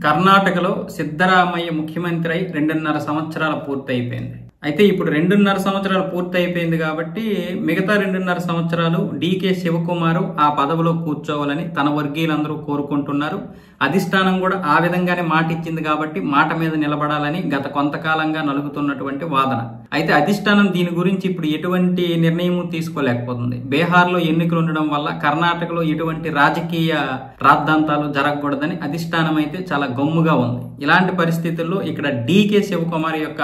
కర్ణాటకలో సిద్ధరామయ్య ముఖ్యమంత్రి అయి 2.5 సంవత్సరాలు పూర్తయిపోయింది. అయితే ఇప్పుడు 2.5 సంవత్సరాలు పూర్తయిపోయింది కాబట్టి మిగతా 2.5 సంవత్సరాలు డీకే శివకుమార్ ఆ పదవిలో కూర్చోవాలని తన వర్గీయులందరూ కోరుకుంటున్నారు. అధిష్టానం కూడా ఆ విధంగానే మాట ఇచ్చింది కాబట్టి మాట మీద నిలబడాలని గత కొంతకాలంగా నలుగుతున్నటువంటి వాదన. అయితే అధిష్టానం దీని గురించి ఇప్పుడు ఎటువంటి నిర్ణయం తీసుకోలేకపోతుంది. బీహార్లో ఎన్నికలు ఉండడం వల్ల కర్ణాటకలో ఎటువంటి రాజకీయ రాద్ధాంతాలు జరగకూడదని అధిష్టానం అయితే చాలా గమ్ముగా ఉంది. ఇలాంటి పరిస్థితుల్లో ఇక్కడ డీకే శివకుమార్ యొక్క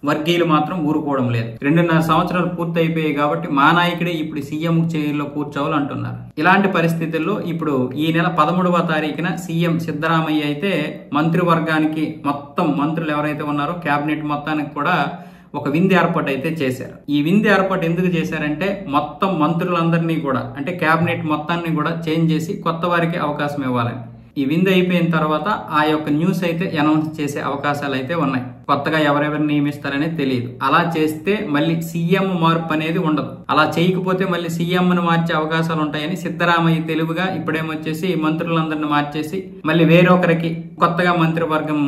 వర్గీయులు మాత్రం ఊరుకోవడం లేదు. 2.5 సంవత్సరాలు పూర్తయిపోయాయి కాబట్టి మా నాయకుడే ఇప్పుడు సీఎం చైర్లో కూర్చోవాలంటున్నారు. ఇలాంటి పరిస్థితుల్లో ఇప్పుడు ఈ నెల 13వ తారీఖున సీఎం సిద్ధరామయ్య అయితే మంత్రివర్గానికి మొత్తం మంత్రులు ఎవరైతే ఉన్నారో కేబినెట్ మొత్తానికి కూడా ఒక విందు ఏర్పాటు అయితే చేశారు. ఈ విందు ఏర్పాటు ఎందుకు చేశారంటే మొత్తం మంత్రులందరినీ కూడా అంటే కేబినెట్ మొత్తాన్ని కూడా చేంజ్ చేసి కొత్త వారికి అవకాశం ఇవ్వాలని. ఈ విందు అయిపోయిన తర్వాత ఆ యొక్క న్యూస్ అయితే అనౌన్స్ చేసే అవకాశాలు అయితే ఉన్నాయి. కొత్తగా ఎవరెవరిని నియమిస్తారనేది తెలియదు. అలా చేస్తే మళ్ళీ సీఎం మార్పు అనేది ఉండదు. అలా చేయకపోతే మళ్ళీ సీఎంను మార్చే అవకాశాలు ఉంటాయని సిద్ధరామయ్య తెలివిగా ఇప్పుడేమొచ్చేసి మంత్రులందరిని మార్చేసి మళ్ళీ వేరొకరికి కొత్తగా మంత్రివర్గం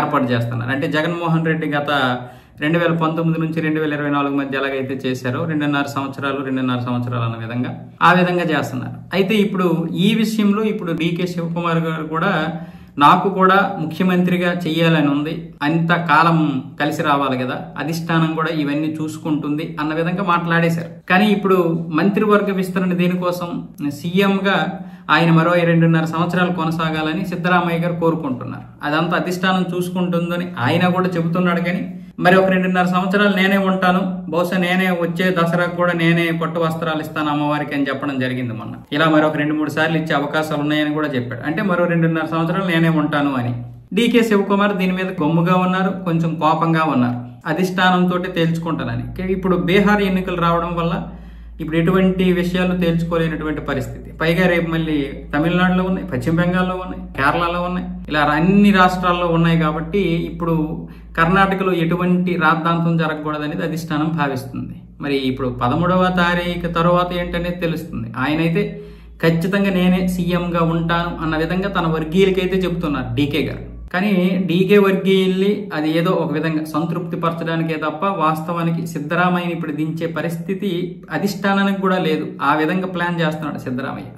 ఏర్పాటు చేస్తున్నారు. అంటే జగన్మోహన్ రెడ్డి గత 2019 నుంచి 2024 మధ్య ఎలాగైతే చేశారో 2.5 సంవత్సరాలు అన్న విధంగా ఆ విధంగా చేస్తున్నారు. అయితే ఇప్పుడు ఈ విషయంలో ఇప్పుడు డీకే శివకుమార్ గారు కూడా నాకు కూడా ముఖ్యమంత్రిగా చెయ్యాలని ఉంది, అంత కాలం కలిసి రావాలి కదా, అధిష్టానం కూడా ఇవన్నీ చూసుకుంటుంది అన్న విధంగా మాట్లాడేశారు. కానీ ఇప్పుడు మంత్రివర్గ విస్తరణ దేనికోసం సీఎంగా ఆయన మరో 2.5 సంవత్సరాలు కొనసాగాలని సిద్ధరామయ్య గారు కోరుకుంటున్నారు. అదంతా అధిష్టానం చూసుకుంటుందని ఆయన కూడా చెబుతున్నాడు. కానీ మరి ఒక 2.5 సంవత్సరాలు నేనే ఉంటాను, బహుశా నేనే వచ్చే దసరాకు కూడా నేనే పట్టు వస్త్రాలు ఇస్తాను అమ్మవారికి అని చెప్పడం జరిగింది మొన్న. ఇలా మరొక 2-3 సార్లు ఇచ్చే అవకాశాలు ఉన్నాయని కూడా చెప్పాడు. అంటే మరో 2.5 సంవత్సరాలు నేనే ఉంటాను అని. డీకే శివకుమార్ దీని మీద గమ్ముగా ఉన్నారు, కొంచెం కోపంగా ఉన్నారు. అధిష్టానంతో తేల్చుకుంటానని. ఇప్పుడు బీహార్ ఎన్నికలు రావడం వల్ల ఇప్పుడు ఎటువంటి విషయాలు తేల్చుకోలేనటువంటి పరిస్థితి. పైగా రేపు మళ్ళీ తమిళనాడులో ఉన్నాయి, పశ్చిమ బెంగాల్లో ఉన్నాయి, కేరళలో ఉన్నాయి, ఇలా అన్ని రాష్ట్రాల్లో ఉన్నాయి. కాబట్టి ఇప్పుడు కర్ణాటకలో ఎటువంటి రాద్ధాంతం జరగకూడదనేది అధిష్టానం భావిస్తుంది. మరి ఇప్పుడు 13వ తారీఖు తర్వాత ఏంటనేది తెలుస్తుంది. ఆయనైతే ఖచ్చితంగా నేనే సీఎంగా ఉంటాను అన్న విధంగా తన వర్గీయులకైతే చెబుతున్నారు డీకే గారు. కానీ డీకే వర్గీయుల్ని అది ఏదో ఒక విధంగా సంతృప్తి పరచడానికే తప్ప వాస్తవానికి సిద్ధరామయ్యని ఇప్పుడు దించే పరిస్థితి అధిష్టానానికి కూడా లేదు. ఆ విధంగా ప్లాన్ చేస్తున్నాడు సిద్ధరామయ్య.